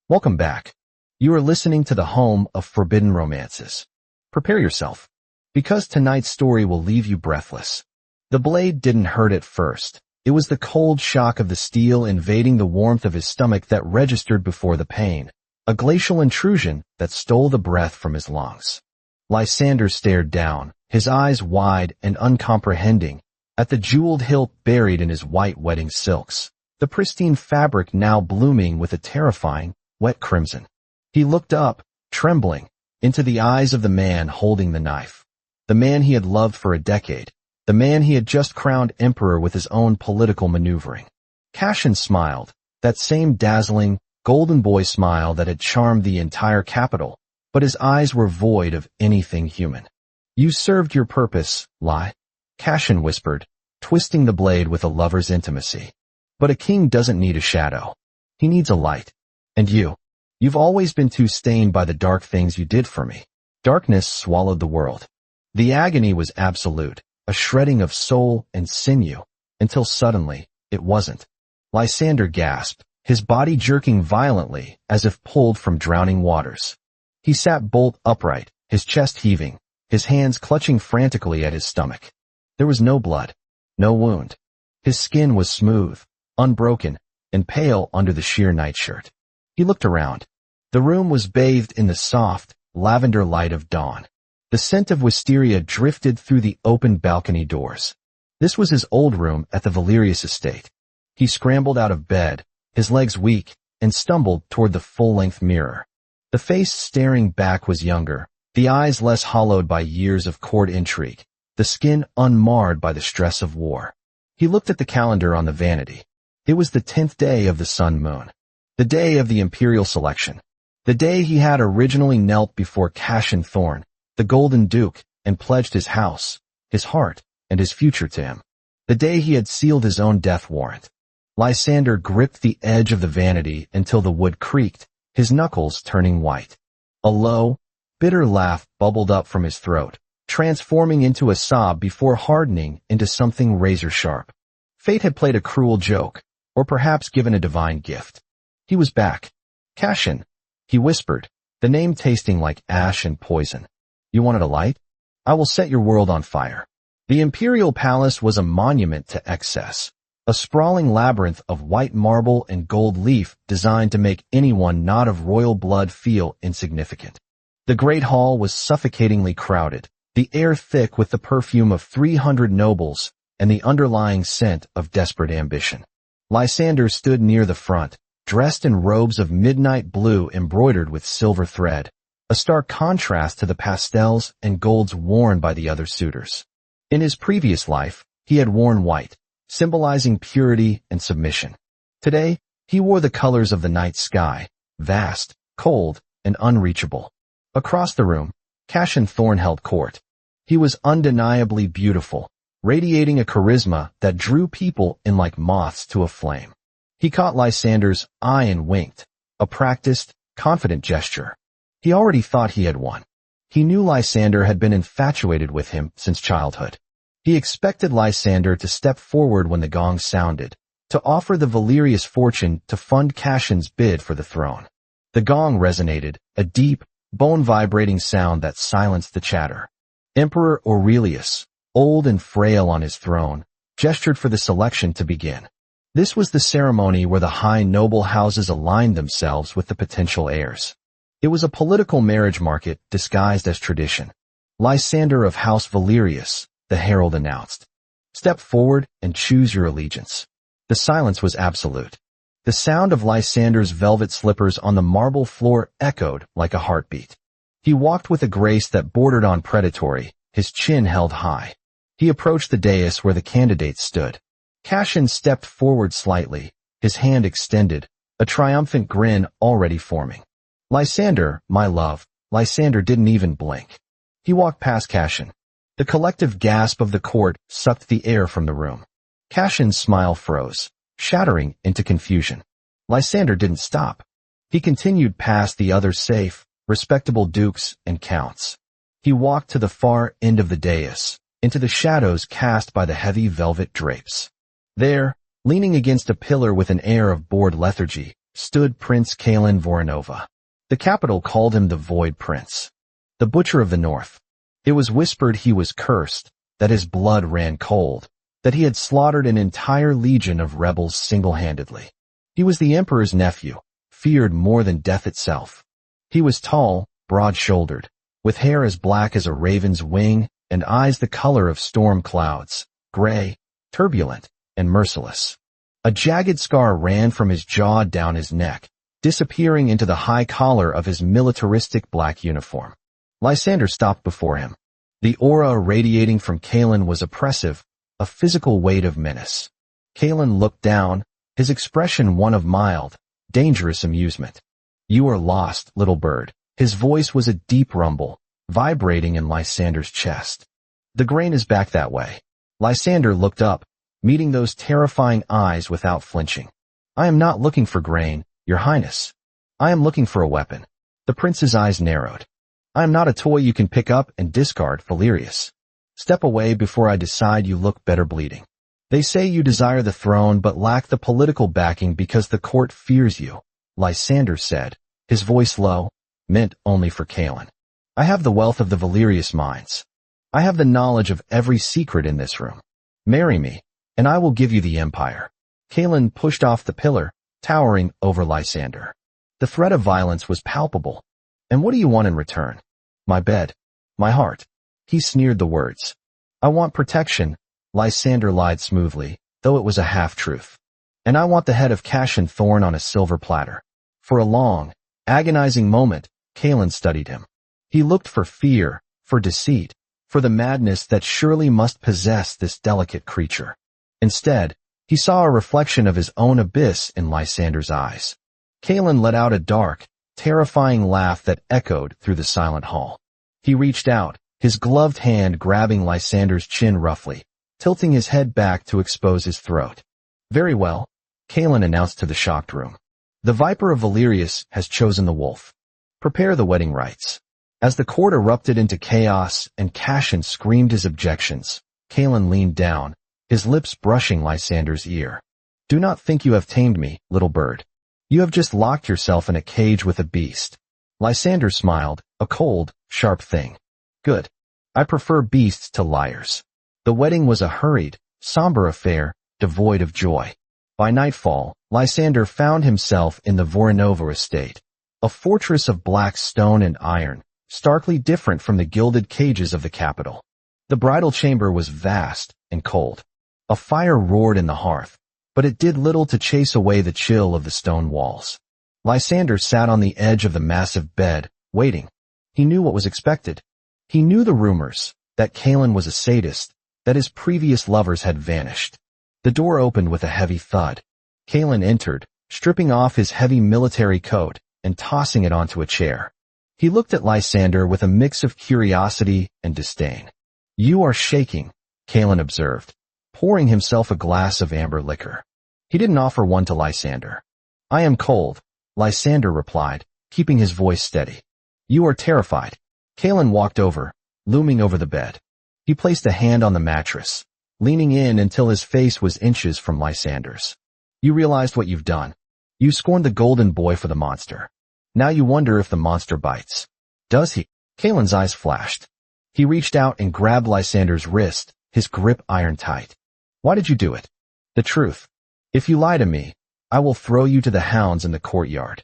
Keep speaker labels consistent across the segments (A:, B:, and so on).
A: Welcome back. You are listening to the home of forbidden romances. Prepare yourself, because tonight's story will leave you breathless. The blade didn't hurt at first. It was the cold shock of the steel invading the warmth of his stomach that registered before the pain, a glacial intrusion that stole the breath from his lungs. Lysander stared down, his eyes wide and uncomprehending, at the jeweled hilt buried in his white wedding silks, the pristine fabric now blooming with a terrifying, wet crimson. He looked up, trembling, into the eyes of the man holding the knife. The man he had loved for a decade. The man he had just crowned emperor with his own political maneuvering. Cashin smiled, that same dazzling, golden boy smile that had charmed the entire capital, but his eyes were void of anything human. "You served your purpose, Lie," Cashin whispered, twisting the blade with a lover's intimacy. "But a king doesn't need a shadow. He needs a light. And you've always been too stained by the dark things you did for me." Darkness swallowed the world. The agony was absolute, a shredding of soul and sinew, until suddenly, it wasn't. Lysander gasped, his body jerking violently as if pulled from drowning waters. He sat bolt upright, his chest heaving, his hands clutching frantically at his stomach. There was no blood, no wound. His skin was smooth, unbroken, and pale under the sheer nightshirt. He looked around. The room was bathed in the soft, lavender light of dawn. The scent of wisteria drifted through the open balcony doors. This was his old room at the Valerius estate. He scrambled out of bed, his legs weak, and stumbled toward the full-length mirror. The face staring back was younger, the eyes less hollowed by years of court intrigue, the skin unmarred by the stress of war. He looked at the calendar on the vanity. It was the 10th day of the sun-moon. The day of the imperial selection. The day he had originally knelt before Cashin Thorn, the Golden Duke, and pledged his house, his heart, and his future to him. The day he had sealed his own death warrant. Lysander gripped the edge of the vanity until the wood creaked, his knuckles turning white. A low, bitter laugh bubbled up from his throat, transforming into a sob before hardening into something razor-sharp. Fate had played a cruel joke, or perhaps given a divine gift. He was back. "Cashin," he whispered, the name tasting like ash and poison. "You wanted a light? I will set your world on fire." The imperial palace was a monument to excess, a sprawling labyrinth of white marble and gold leaf designed to make anyone not of royal blood feel insignificant. The great hall was suffocatingly crowded, the air thick with the perfume of 300 nobles and the underlying scent of desperate ambition. Lysander stood near the front, dressed in robes of midnight blue embroidered with silver thread, a stark contrast to the pastels and golds worn by the other suitors. In his previous life, he had worn white, symbolizing purity and submission. Today, he wore the colors of the night sky, vast, cold, and unreachable. Across the room, Cashin Thorn held court. He was undeniably beautiful, radiating a charisma that drew people in like moths to a flame. He caught Lysander's eye and winked, a practiced, confident gesture. He already thought he had won. He knew Lysander had been infatuated with him since childhood. He expected Lysander to step forward when the gong sounded, to offer the Valerius fortune to fund Cashin's bid for the throne. The gong resonated, a deep, bone-vibrating sound that silenced the chatter. Emperor Aurelius, old and frail on his throne, gestured for the selection to begin. This was the ceremony where the high noble houses aligned themselves with the potential heirs. It was a political marriage market disguised as tradition. "Lysander of House Valerius," the herald announced. "Step forward and choose your allegiance." The silence was absolute. The sound of Lysander's velvet slippers on the marble floor echoed like a heartbeat. He walked with a grace that bordered on predatory, his chin held high. He approached the dais where the candidates stood. Cashin stepped forward slightly, his hand extended, a triumphant grin already forming. "Lysander, my love." Lysander didn't even blink. He walked past Cashin. The collective gasp of the court sucked the air from the room. Cashin's smile froze, shattering into confusion. Lysander didn't stop. He continued past the other safe, respectable dukes and counts. He walked to the far end of the dais, into the shadows cast by the heavy velvet drapes. There, leaning against a pillar with an air of bored lethargy, stood Prince Kalen Voronova. The capital called him the Void Prince, the Butcher of the North. It was whispered he was cursed, that his blood ran cold, that he had slaughtered an entire legion of rebels single-handedly. He was the emperor's nephew, feared more than death itself. He was tall, broad-shouldered, with hair as black as a raven's wing and eyes the color of storm clouds, gray, turbulent, and merciless. A jagged scar ran from his jaw down his neck, disappearing into the high collar of his militaristic black uniform. Lysander stopped before him. The aura radiating from Kalen was oppressive, a physical weight of menace. Kalen looked down, his expression one of mild, dangerous amusement. "You are lost, little bird." His voice was a deep rumble, vibrating in Lysander's chest. "The grain is back that way." Lysander looked up, meeting those terrifying eyes without flinching. "I am not looking for grain, Your Highness. I am looking for a weapon." The prince's eyes narrowed. "I am not a toy you can pick up and discard, Valerius. Step away before I decide you look better bleeding. They say you desire the throne but lack the political backing because the court fears you," Lysander said, his voice low, meant only for Kalen. "I have the wealth of the Valerius mines. I have the knowledge of every secret in this room. Marry me, and I will give you the empire." Kalen pushed off the pillar, towering over Lysander. The threat of violence was palpable. "And what do you want in return?" "My bed. My heart." He sneered the words. "I want protection," Lysander lied smoothly, though it was a half-truth. "And I want the head of Cassian Thorn on a silver platter." For a long, agonizing moment, Kalen studied him. He looked for fear, for deceit, for the madness that surely must possess this delicate creature. Instead, he saw a reflection of his own abyss in Lysander's eyes. Kalen let out a dark, terrifying laugh that echoed through the silent hall. He reached out, his gloved hand grabbing Lysander's chin roughly, tilting his head back to expose his throat. "Very well," Kalen announced to the shocked room. "The Viper of Valerius has chosen the wolf. Prepare the wedding rites." As the court erupted into chaos and Cassian screamed his objections, Kalen leaned down, his lips brushing Lysander's ear. "Do not think you have tamed me, little bird. You have just locked yourself in a cage with a beast." Lysander smiled, a cold, sharp thing. "Good. I prefer beasts to liars." The wedding was a hurried, somber affair, devoid of joy. By nightfall, Lysander found himself in the Voronova estate, a fortress of black stone and iron, starkly different from the gilded cages of the capital. The bridal chamber was vast and cold. A fire roared in the hearth, but it did little to chase away the chill of the stone walls. Lysander sat on the edge of the massive bed, waiting. He knew what was expected. He knew the rumors, that Kalen was a sadist, that his previous lovers had vanished. The door opened with a heavy thud. Kalen entered, stripping off his heavy military coat and tossing it onto a chair. He looked at Lysander with a mix of curiosity and disdain. "You are shaking," Kalen observed, pouring himself a glass of amber liquor. He didn't offer one to Lysander. "I am cold," Lysander replied, keeping his voice steady. "You are terrified." Kalen walked over, looming over the bed. He placed a hand on the mattress, leaning in until his face was inches from Lysander's. "You realized what you've done. You scorned the golden boy for the monster. Now you wonder if the monster bites. Does he?" Kalen's eyes flashed. He reached out and grabbed Lysander's wrist, his grip iron tight. "Why did you do it?" "The truth. If you lie to me, I will throw you to the hounds in the courtyard."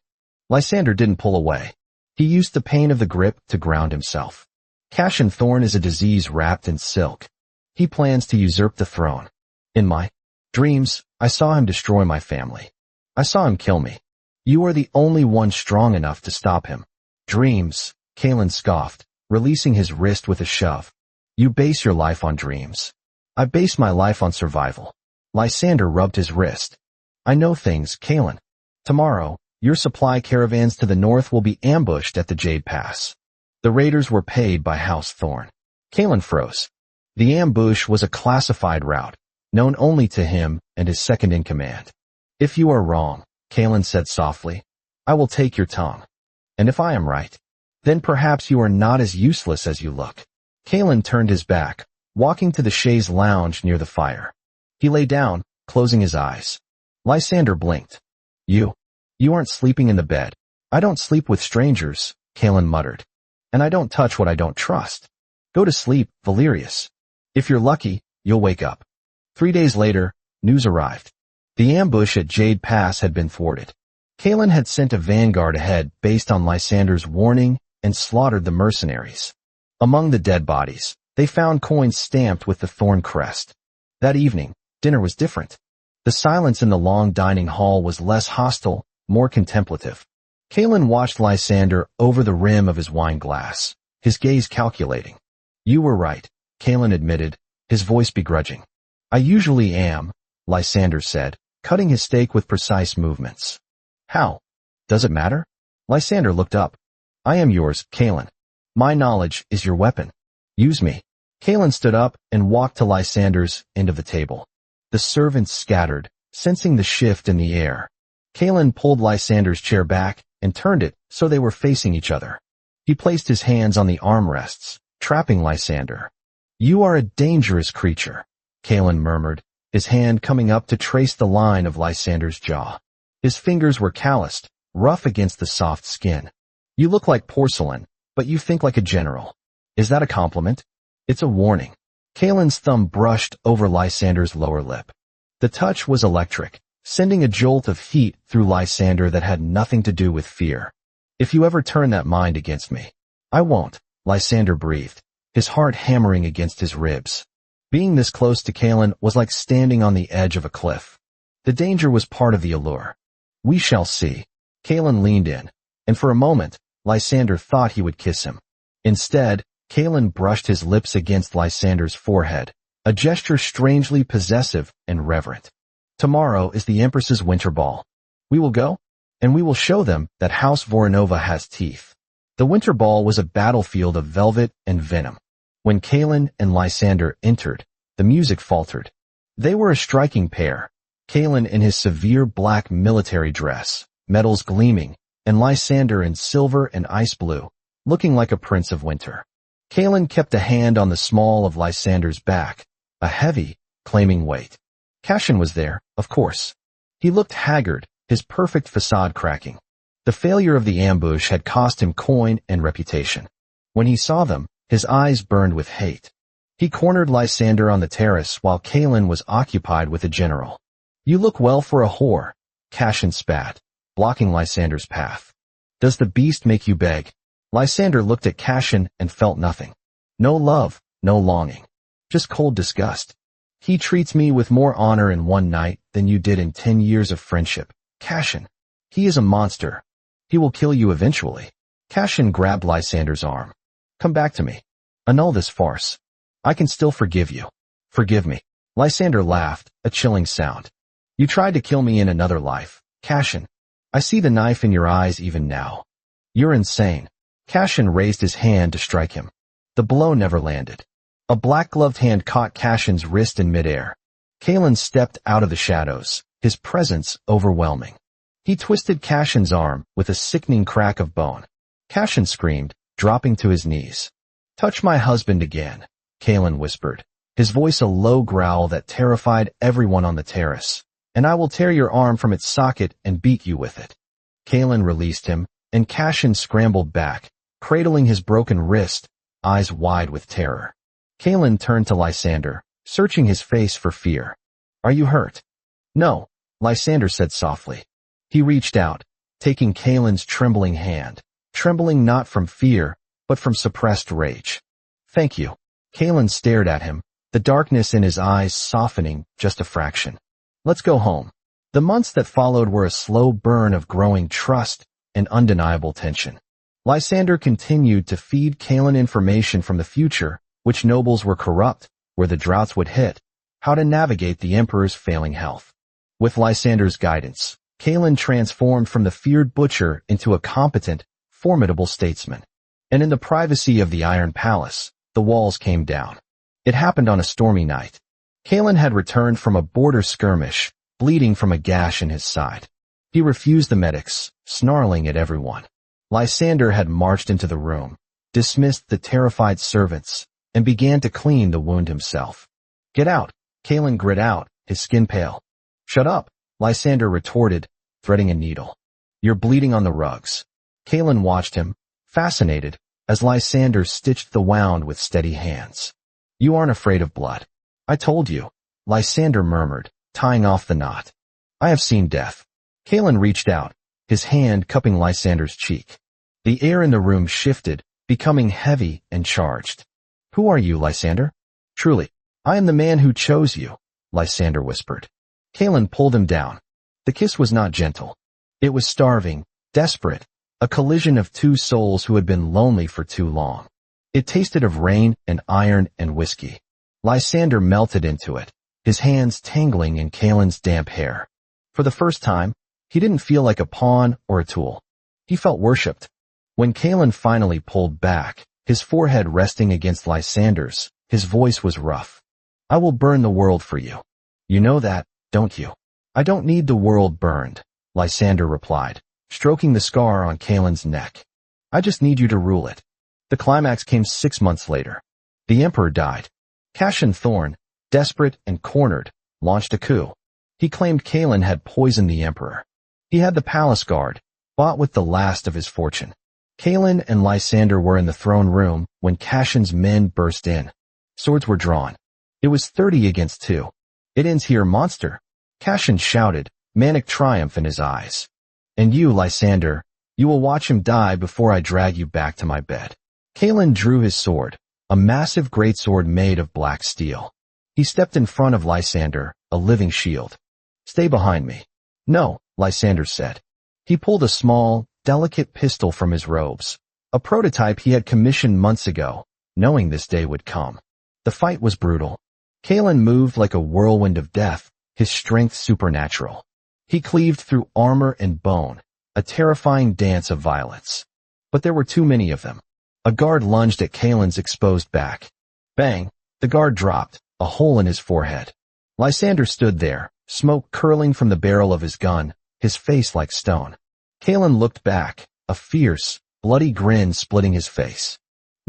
A: Lysander didn't pull away. He used the pain of the grip to ground himself. "Cassian Thorn is a disease wrapped in silk. He plans to usurp the throne. In my dreams, I saw him destroy my family. I saw him kill me. You are the only one strong enough to stop him." "Dreams," Kalen scoffed, releasing his wrist with a shove. "You base your life on dreams. I base my life on survival." Lysander rubbed his wrist. "I know things, Kalen. Tomorrow, your supply caravans to the north will be ambushed at the Jade Pass. The raiders were paid by House Thorn." Kalen froze. The ambush was a classified route, known only to him and his second-in-command. "If you are wrong," Kalen said softly, "I will take your tongue. And if I am right, then perhaps you are not as useless as you look." Kalen turned his back, walking to the chaise lounge near the fire. He lay down, closing his eyes. Lysander blinked. "You." You aren't sleeping in the bed. I don't sleep with strangers, Kalen muttered. And I don't touch what I don't trust. Go to sleep, Valerius. If you're lucky, you'll wake up. 3 days later, news arrived. The ambush at Jade Pass had been thwarted. Kalen had sent a vanguard ahead based on Lysander's warning and slaughtered the mercenaries. Among the dead bodies, they found coins stamped with the thorn crest. That evening, dinner was different. The silence in the long dining hall was less hostile, more contemplative. Kalen watched Lysander over the rim of his wine glass, his gaze calculating. You were right, Kalen admitted, his voice begrudging. I usually am, Lysander said, cutting his steak with precise movements. How? Does it matter? Lysander looked up. I am yours, Kalen. My knowledge is your weapon. Use me. Kalen stood up and walked to Lysander's end of the table. The servants scattered, sensing the shift in the air. Kalen pulled Lysander's chair back and turned it so they were facing each other. He placed his hands on the armrests, trapping Lysander. You are a dangerous creature, Kalen murmured, his hand coming up to trace the line of Lysander's jaw. His fingers were calloused, rough against the soft skin. You look like porcelain, but you think like a general. Is that a compliment? It's a warning. Kalen's thumb brushed over Lysander's lower lip. The touch was electric, sending a jolt of heat through Lysander that had nothing to do with fear. If you ever turn that mind against me. I won't, Lysander breathed, his heart hammering against his ribs. Being this close to Kalen was like standing on the edge of a cliff. The danger was part of the allure. We shall see. Kalen leaned in, and for a moment, Lysander thought he would kiss him. Instead, Kalen brushed his lips against Lysander's forehead, a gesture strangely possessive and reverent. Tomorrow is the Empress's winter ball. We will go, and we will show them that House Voronova has teeth. The winter ball was a battlefield of velvet and venom. When Kalen and Lysander entered, the music faltered. They were a striking pair, Kalen in his severe black military dress, medals gleaming, and Lysander in silver and ice blue, looking like a prince of winter. Kalen kept a hand on the small of Lysander's back, a heavy, claiming weight. Cashin was there, of course. He looked haggard, his perfect facade cracking. The failure of the ambush had cost him coin and reputation. When he saw them, his eyes burned with hate. He cornered Lysander on the terrace while Kalen was occupied with a general. You look well for a whore, Cashin spat, blocking Lysander's path. Does the beast make you beg? Lysander looked at Cashin and felt nothing. No love, no longing. Just cold disgust. He treats me with more honor in one night than you did in 10 years of friendship. Cashin. He is a monster. He will kill you eventually. Cashin grabbed Lysander's arm. Come back to me. Annul this farce. I can still forgive you. Forgive me. Lysander laughed, a chilling sound. You tried to kill me in another life, Cashin. I see the knife in your eyes even now. You're insane. Cashin raised his hand to strike him. The blow never landed. A black-gloved hand caught Cashin's wrist in midair. Kalen stepped out of the shadows, his presence overwhelming. He twisted Cashin's arm with a sickening crack of bone. Cashin screamed, dropping to his knees. Touch my husband again, Kalen whispered, his voice a low growl that terrified everyone on the terrace, and I will tear your arm from its socket and beat you with it. Kalen released him, and Cashin scrambled back, cradling his broken wrist, eyes wide with terror. Kalen turned to Lysander, searching his face for fear. Are you hurt? No, Lysander said softly. He reached out, taking Kalen's trembling hand, trembling not from fear, but from suppressed rage. Thank you. Kalen stared at him, the darkness in his eyes softening just a fraction. Let's go home. The months that followed were a slow burn of growing trust and undeniable tension. Lysander continued to feed Kalen information from the future, which nobles were corrupt, where the droughts would hit, how to navigate the emperor's failing health. With Lysander's guidance, Kalen transformed from the feared butcher into a competent, formidable statesman. And in the privacy of the Iron Palace, the walls came down. It happened on a stormy night. Kalen had returned from a border skirmish, bleeding from a gash in his side. He refused the medics, snarling at everyone. Lysander had marched into the room, dismissed the terrified servants, and began to clean the wound himself. Get out, Kalen grit out, his skin pale. Shut up, Lysander retorted, threading a needle. You're bleeding on the rugs. Kaelin watched him, fascinated, as Lysander stitched the wound with steady hands. You aren't afraid of blood. I told you, Lysander murmured, tying off the knot. I have seen death. Kaelin reached out, his hand cupping Lysander's cheek. The air in the room shifted, becoming heavy and charged. Who are you, Lysander? Truly, I am the man who chose you, Lysander whispered. Kaelin pulled him down. The kiss was not gentle. It was starving, desperate, a collision of two souls who had been lonely for too long. It tasted of rain and iron and whiskey. Lysander melted into it, his hands tangling in Kaelin's damp hair. For the first time, he didn't feel like a pawn or a tool. He felt worshipped. When Kaelin finally pulled back, his forehead resting against Lysander's, his voice was rough. I will burn the world for you. You know that, don't you? I don't need the world burned, Lysander replied, stroking the scar on Kaelin's neck. I just need you to rule it. The climax came 6 months later. The emperor died. Cassian Thorne, desperate and cornered, launched a coup. He claimed Kaelin had poisoned the emperor. He had the palace guard, bought with the last of his fortune. Kaelin and Lysander were in the throne room when Cassian's men burst in. Swords were drawn. It was 30 against 2. It ends here, monster, Cassian shouted, manic triumph in his eyes. And you, Lysander, you will watch him die before I drag you back to my bed. Kaelin drew his sword, a massive greatsword made of black steel. He stepped in front of Lysander, a living shield. Stay behind me. No, Lysander said. He pulled a small, delicate pistol from his robes, a prototype he had commissioned months ago, knowing this day would come. The fight was brutal. Kaelin moved like a whirlwind of death, his strength supernatural. He cleaved through armor and bone, a terrifying dance of violence. But there were too many of them. A guard lunged at Kaelin's exposed back. Bang! The guard dropped, a hole in his forehead. Lysander stood there, smoke curling from the barrel of his gun, his face like stone. Kaelin looked back, a fierce, bloody grin splitting his face.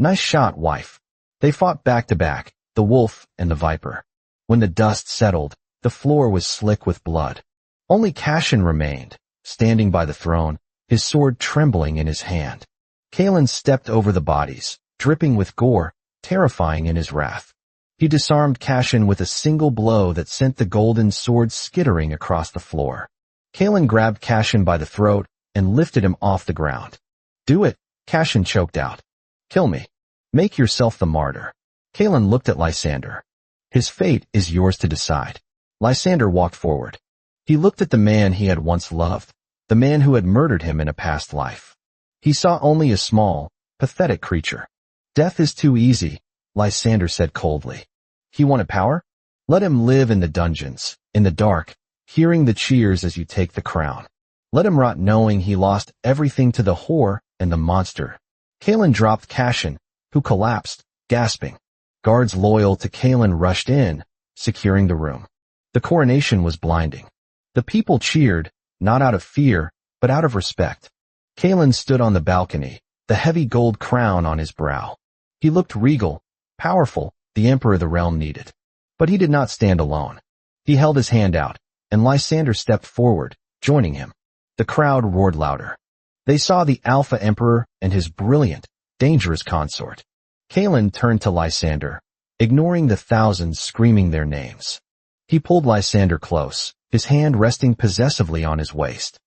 A: Nice shot, wife. They fought back to back, the wolf and the viper. When the dust settled, the floor was slick with blood. Only Cassian remained, standing by the throne, his sword trembling in his hand. Kaelin stepped over the bodies, dripping with gore, terrifying in his wrath. He disarmed Cassian with a single blow that sent the golden sword skittering across the floor. Kaelin grabbed Cassian by the throat and lifted him off the ground. Do it, Cassian choked out. Kill me. Make yourself the martyr. Kaelin looked at Lysander. His fate is yours to decide. Lysander walked forward. He looked at the man he had once loved, the man who had murdered him in a past life. He saw only a small, pathetic creature. Death is too easy, Lysander said coldly. He wanted power? Let him live in the dungeons, in the dark, hearing the cheers as you take the crown. Let him rot knowing he lost everything to the whore and the monster. Kaelin dropped Cassian, who collapsed, gasping. Guards loyal to Kaelin rushed in, securing the room. The coronation was blinding. The people cheered, not out of fear, but out of respect. Kaelin stood on the balcony, the heavy gold crown on his brow. He looked regal, powerful, the emperor the realm needed. But he did not stand alone. He held his hand out, and Lysander stepped forward, joining him. The crowd roared louder. They saw the Alpha Emperor and his brilliant, dangerous consort. Kaelin turned to Lysander, ignoring the thousands screaming their names. He pulled Lysander close, his hand resting possessively on his waist.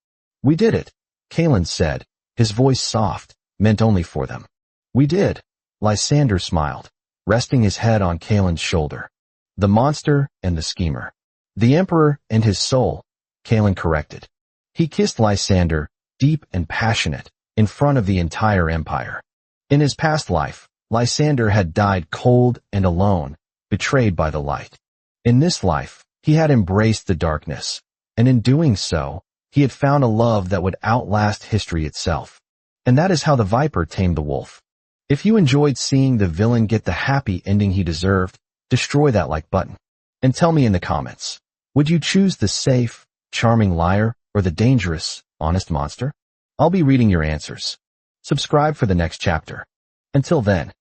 A: We did it, Kaelin said, his voice soft, meant only for them. We did. Lysander smiled, resting his head on Kaelin's shoulder. The monster and the schemer. The emperor and his soul, Kaelin corrected. He kissed Lysander, deep and passionate, in front of the entire empire. In his past life, Lysander had died cold and alone, betrayed by the light. In this life, he had embraced the darkness, and in doing so, he had found a love that would outlast history itself. And that is how the viper tamed the wolf. If you enjoyed seeing the villain get the happy ending he deserved, destroy that like button. And tell me in the comments, would you choose the safe, charming liar or the dangerous, honest monster? I'll be reading your answers. Subscribe for the next chapter. Until then,